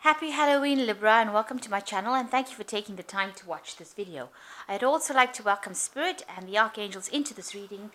Happy Halloween, Libra, and welcome to my channel, and thank you for taking the time to watch this video. I'd also like to welcome Spirit and the Archangels into this reading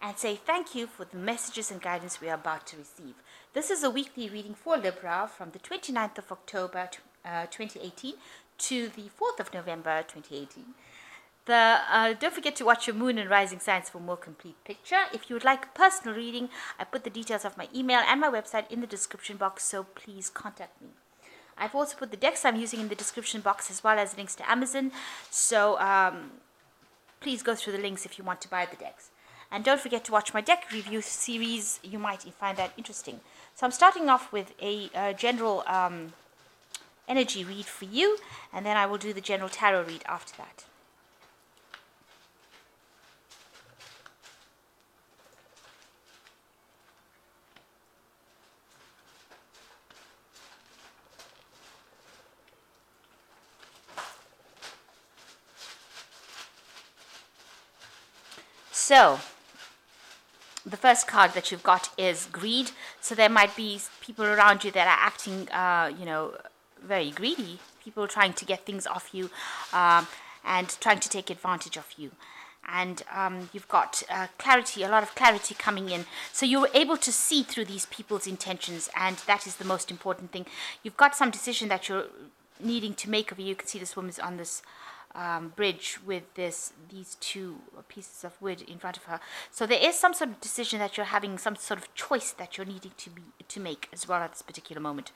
and say thank you for the messages and guidance we are about to receive. This is a weekly reading for Libra from the 29th of October 2018 to the 4th of November 2018. Don't forget to watch your moon and rising signs for a more complete picture. If you would like a personal reading, I put the details of my email and my website in the description box, so please contact me. I've also put the decks I'm using in the description box as well as links to Amazon, so please go through the links if you want to buy the decks. And don't forget to watch my deck review series, you might find that interesting. So I'm starting off with a general energy read for you, and then I will do the general tarot read after that. So, the first card that you've got is greed. So there might be people around you that are acting, very greedy. People trying to get things off you and trying to take advantage of you. And you've got clarity, a lot of clarity coming in. So you're able to see through these people's intentions, and that is the most important thing. You've got some decision that you're needing to make of you. You can see this woman's on this bridge with these two pieces of wood in front of her. So there is some sort of decision that you're having, some sort of choice that you're needing to make as well at this particular moment.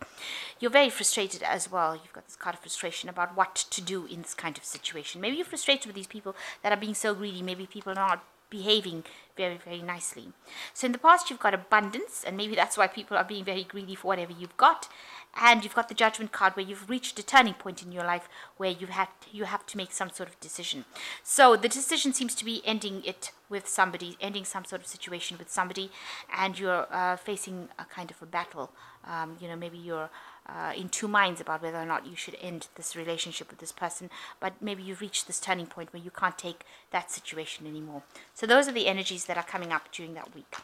You're very frustrated as well. You've got this card of frustration about what to do in this kind of situation. Maybe you're frustrated with these people that are being so greedy. Maybe people are not behaving very, very nicely. So in the past you've got abundance, and maybe that's why people are being very greedy for whatever you've got. And you've got the Judgment card, where you've reached a turning point in your life where you have to make some sort of decision. So the decision seems to be ending it with somebody, ending some sort of situation with somebody, and you're facing a kind of a battle. Maybe you're in two minds about whether or not you should end this relationship with this person, but maybe you've reached this turning point where you can't take that situation anymore. So those are the energies that are coming up during that week.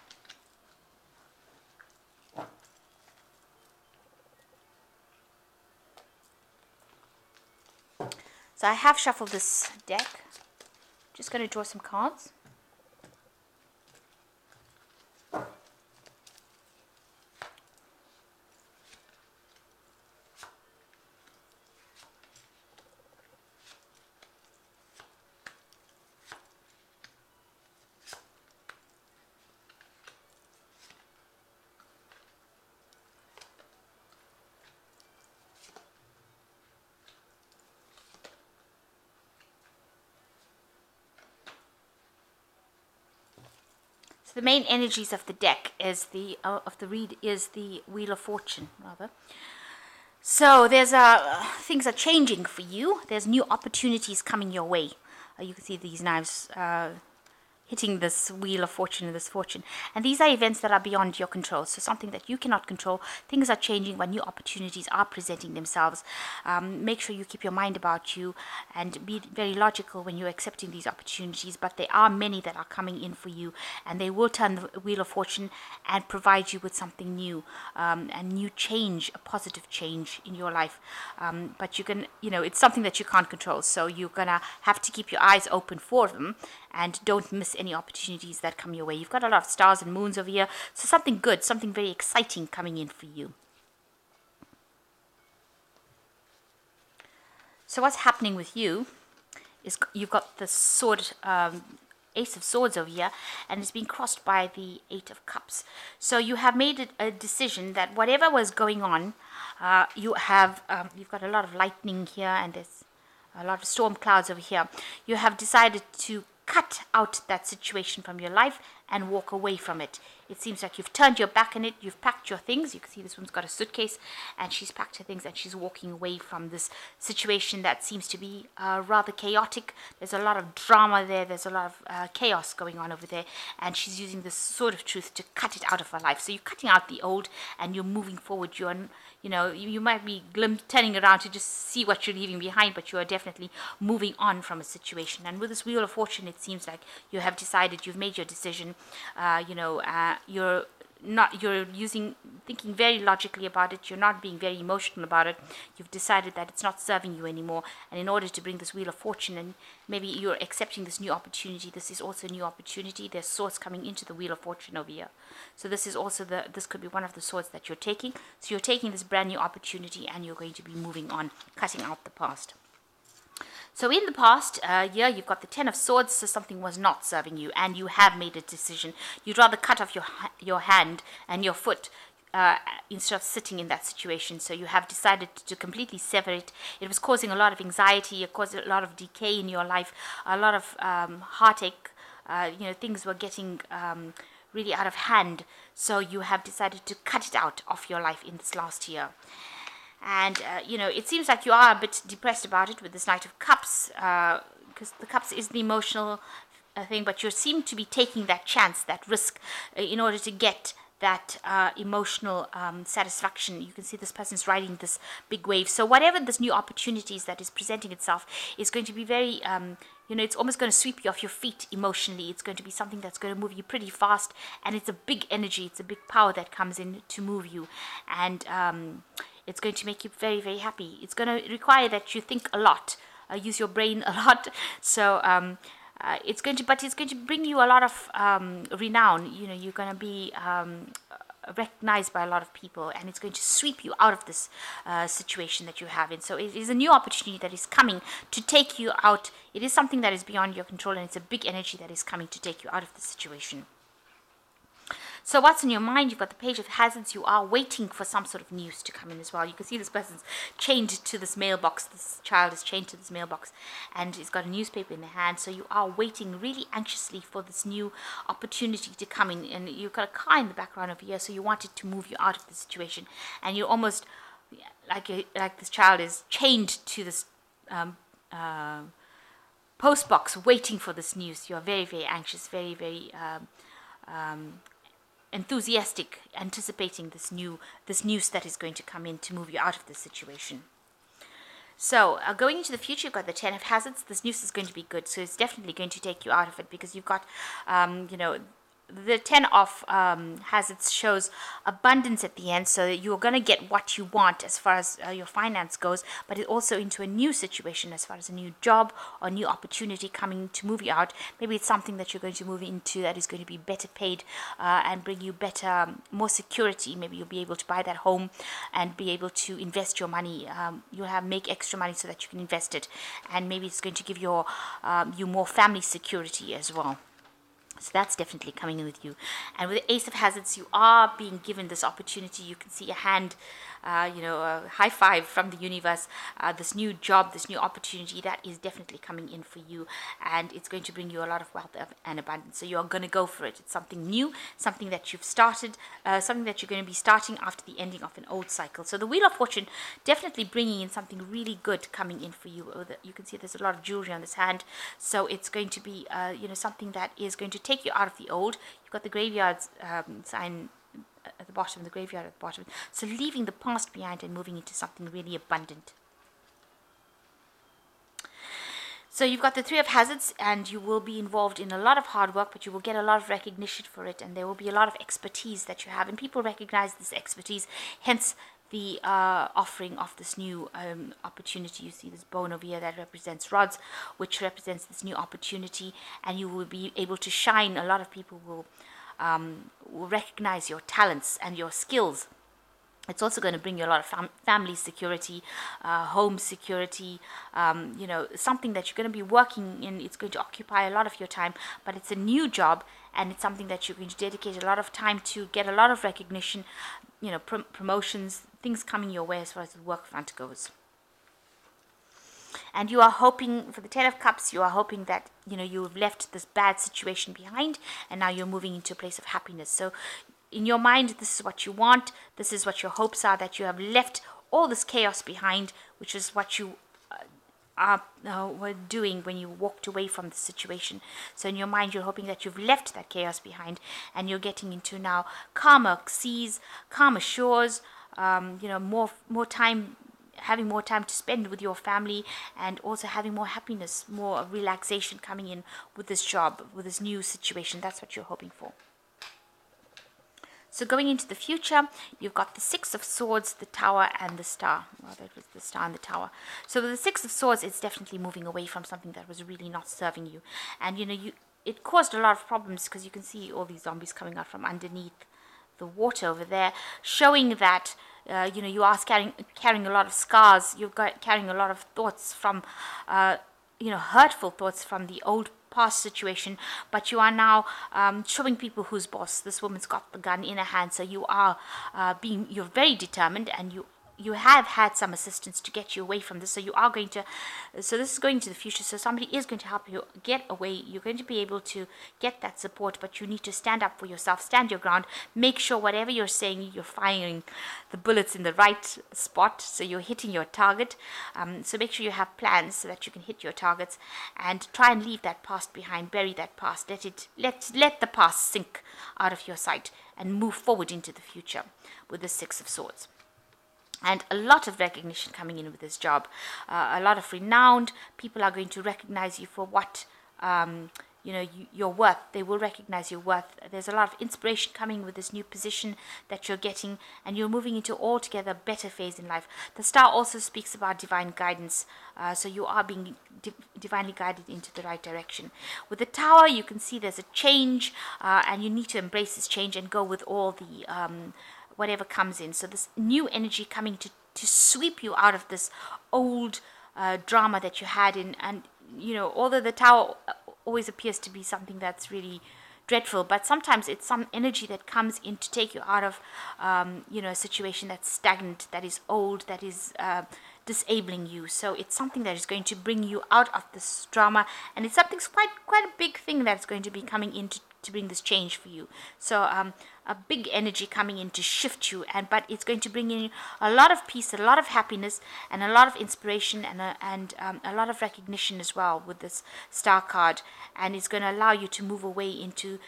So I have shuffled this deck. Just going to draw some cards. The main energies of the deck is the Wheel of Fortune, rather. So there's things are changing for you. There's new opportunities coming your way. You can see these knives hitting this Wheel of Fortune and this fortune. And these are events that are beyond your control. So something that you cannot control. Things are changing when new opportunities are presenting themselves. Make sure you keep your mind about you and be very logical when you're accepting these opportunities. But there are many that are coming in for you, and they will turn the Wheel of Fortune and provide you with something new, a new change, a positive change in your life. But you can, it's something that you can't control. So you're going to have to keep your eyes open for them and don't miss any opportunities that come your way. You've got a lot of stars and moons over here, so something good, something very exciting coming in for you. So what's happening with you is you've got the sword, Ace of Swords over here, and it's being crossed by the Eight of Cups. So you have made a decision that whatever was going on, you've got a lot of lightning here, and there's a lot of storm clouds over here. You have decided to cut out that situation from your life and walk away from it. It seems like you've turned your back on it. You've packed your things. You can see this one's got a suitcase, and she's packed her things and she's walking away from this situation that seems to be rather chaotic. There's a lot of drama there. There's a lot of chaos going on over there, and she's using this sword of truth to cut it out of her life. So you're cutting out the old and you're moving forward. You might be turning around to just see what you're leaving behind, but you are definitely moving on from a situation. And with this Wheel of Fortune, it seems like you have decided, you've made your decision. You're you're thinking very logically about it. You're not being very emotional about it. You've decided that it's not serving you anymore, and in order to bring this wheel of fortune, and maybe you're accepting this new opportunity. This is also a new opportunity. There's swords coming into the wheel of fortune over here. So this is also this could be one of the swords that you're taking. So you're taking this brand new opportunity, and you're going to be moving on, cutting out the past. So in the past year, you've got the Ten of Swords, so something was not serving you, and you have made a decision. You'd rather cut off your hand and your foot instead of sitting in that situation. So you have decided to completely sever it. It was causing a lot of anxiety. It caused a lot of decay in your life, a lot of heartache. Things were getting really out of hand. So you have decided to cut it out of your life in this last year. And, it seems like you are a bit depressed about it with this Knight of Cups, because the Cups is the emotional thing, but you seem to be taking that chance, that risk, in order to get that emotional satisfaction. You can see this person's riding this big wave. So whatever this new opportunities that is presenting itself is going to be very, it's almost going to sweep you off your feet emotionally. It's going to be something that's going to move you pretty fast, and it's a big energy. It's a big power that comes in to move you. And it's going to make you very, very happy. It's going to require that you think a lot, use your brain a lot. So it's going to bring you a lot of renown. You're going to be recognized by a lot of people, and it's going to sweep you out of this situation that you have in. So it is a new opportunity that is coming to take you out. It is something that is beyond your control, and it's a big energy that is coming to take you out of the situation. So what's in your mind? You've got the Page of Hazards. You are waiting for some sort of news to come in as well. You can see this person's chained to this mailbox. This child is chained to this mailbox, and he's got a newspaper in their hand. So you are waiting really anxiously for this new opportunity to come in. And you've got a car in the background over here, so you want it to move you out of the situation. And you're almost like this child is chained to this post box, waiting for this news. You're very, very anxious, very, very enthusiastic, anticipating this news that is going to come in to move you out of this situation. So going into the future, you've got the Ten of Hazards. This news is going to be good, so it's definitely going to take you out of it, because you've got the Ten of Hazards shows abundance at the end, so that you're going to get what you want as far as your finance goes, but it also into a new situation as far as a new job or new opportunity coming to move you out. Maybe it's something that you're going to move into that is going to be better paid and bring you better, more security. Maybe you'll be able to buy that home and be able to invest your money. You'll make extra money so that you can invest it, and maybe it's going to give you more family security as well. So that's definitely coming in with you. And with the Ace of Hazards, you are being given this opportunity. You can see a hand, a high five from the universe. This new job, this new opportunity, that is definitely coming in for you. And it's going to bring you a lot of wealth and abundance. So you're going to go for it. It's something new, something that you've started, something that you're going to be starting after the ending of an old cycle. So the Wheel of Fortune definitely bringing in something really good coming in for you. You can see there's a lot of jewelry on this hand. So it's going to be, something that is going to take you out of the old. You've got the graveyard sign at the bottom, the graveyard at the bottom. So leaving the past behind and moving into something really abundant. So you've got the Three of Hazards, and you will be involved in a lot of hard work, but you will get a lot of recognition for it, and there will be a lot of expertise that you have, and people recognize this expertise, hence the offering of this new opportunity. You see this bone over here that represents rods, which represents this new opportunity, and you will be able to shine. A lot of people will recognize your talents and your skills. It's also going to bring you a lot of family security, home security, something that you're going to be working in. It's going to occupy a lot of your time, but it's a new job, and it's something that you're going to dedicate a lot of time to get a lot of recognition, promotions, things coming your way as far as the work front goes. And you are hoping, for the Ten of Cups, you are hoping that, you have left this bad situation behind, and now you're moving into a place of happiness. So in your mind, this is what you want, this is what your hopes are, that you have left all this chaos behind, which is what you were doing when you walked away from the situation. So in your mind, you're hoping that you've left that chaos behind, and you're getting into now calmer seas, calmer shores, more time, having more time to spend with your family, and also having more happiness, more relaxation coming in with this job, with this new situation. That's what you're hoping for. So going into the future, you've got the Six of Swords, the Tower, and the Star. Well, that was the Star and the Tower. So with the Six of Swords, it's definitely moving away from something that was really not serving you. And, it caused a lot of problems because you can see all these zombies coming out from underneath the water over there, showing that, you are carrying a lot of scars. You're carrying a lot of thoughts from, hurtful thoughts from the old past situation, but you are now showing people who's boss. This woman's got the gun in her hand, so you are you're very determined, and you have had some assistance to get you away from this. So this is going to the future. So somebody is going to help you get away. You're going to be able to get that support, but you need to stand up for yourself, stand your ground, make sure whatever you're saying, you're firing the bullets in the right spot. So you're hitting your target. So make sure you have plans so that you can hit your targets, and try and leave that past behind, bury that past, let the past sink out of your sight, and move forward into the future with the Six of Swords. And a lot of recognition coming in with this job. A lot of renowned people are going to recognize you for what, your worth. They will recognize your worth. There's a lot of inspiration coming with this new position that you're getting, and you're moving into altogether better phase in life. The Star also speaks about divine guidance. So you are being divinely guided into the right direction. With the Tower, you can see there's a change, and you need to embrace this change and go with all the whatever comes in. So this new energy coming to sweep you out of this old drama that you had in. And although the Tower always appears to be something that's really dreadful, but sometimes it's some energy that comes in to take you out of a situation that's stagnant, that is old, that is disabling you. So it's something that is going to bring you out of this drama, and it's something quite a big thing that's going to be coming in to bring this change for you. So a big energy coming in to shift you, but it's going to bring in a lot of peace, a lot of happiness, and a lot of inspiration, and a lot of recognition as well with this Star card. And it's going to allow you to move away into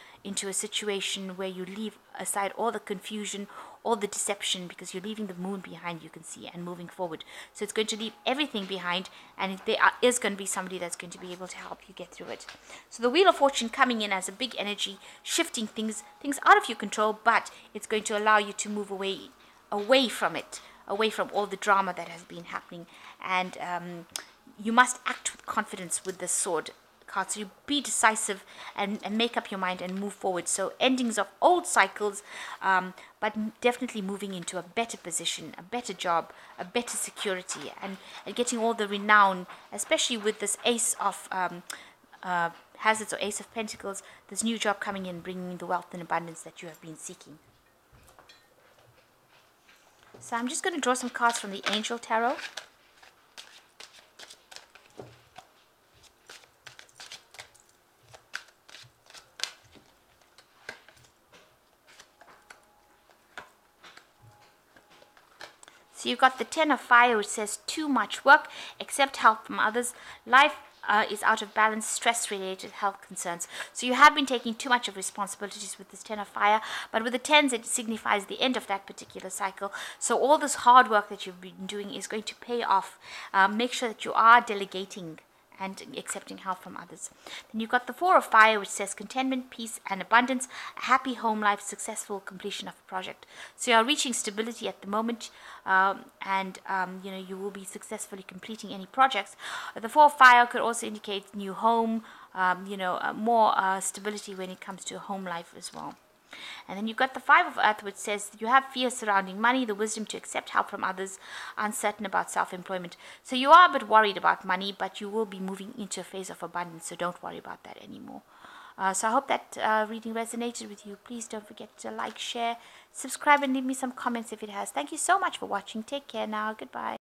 a situation where you leave aside all the confusion, all the deception, because you're leaving the moon behind, you can see, and moving forward. So it's going to leave everything behind, and there is going to be somebody that's going to be able to help you get through it. So the Wheel of Fortune coming in as a big energy, shifting things out of your control, but it's going to allow you to move away from it, away from all the drama that has been happening. And you must act with confidence with this sword card. So you be decisive and make up your mind and move forward. So endings of old cycles, but definitely moving into a better position, a better job, a better security, and getting all the renown, especially with this Ace of Hazards or Ace of Pentacles, this new job coming in, bringing the wealth and abundance that you have been seeking. So I'm just going to draw some cards from the Angel Tarot. So you've got the Ten of Fire, which says too much work, accept help from others. Life is out of balance, stress-related health concerns. So you have been taking too much of responsibilities with this Ten of Fire, but with the tens, it signifies the end of that particular cycle. So all this hard work that you've been doing is going to pay off. Make sure that you are delegating and accepting help from others. Then you've got the Four of Fire, which says contentment, peace, and abundance, a happy home life, successful completion of a project. So you are reaching stability at the moment, and you will be successfully completing any projects. The Four of Fire could also indicate new home, more stability when it comes to home life as well. And then you've got the Five of Earth, which says you have fear surrounding money, the wisdom to accept help from others, uncertain about self-employment. So you are a bit worried about money, but you will be moving into a phase of abundance, so don't worry about that anymore. So I hope that reading resonated with you. Please don't forget to like, share, subscribe, and leave me some comments if it has. Thank you so much for watching. Take care now. Goodbye.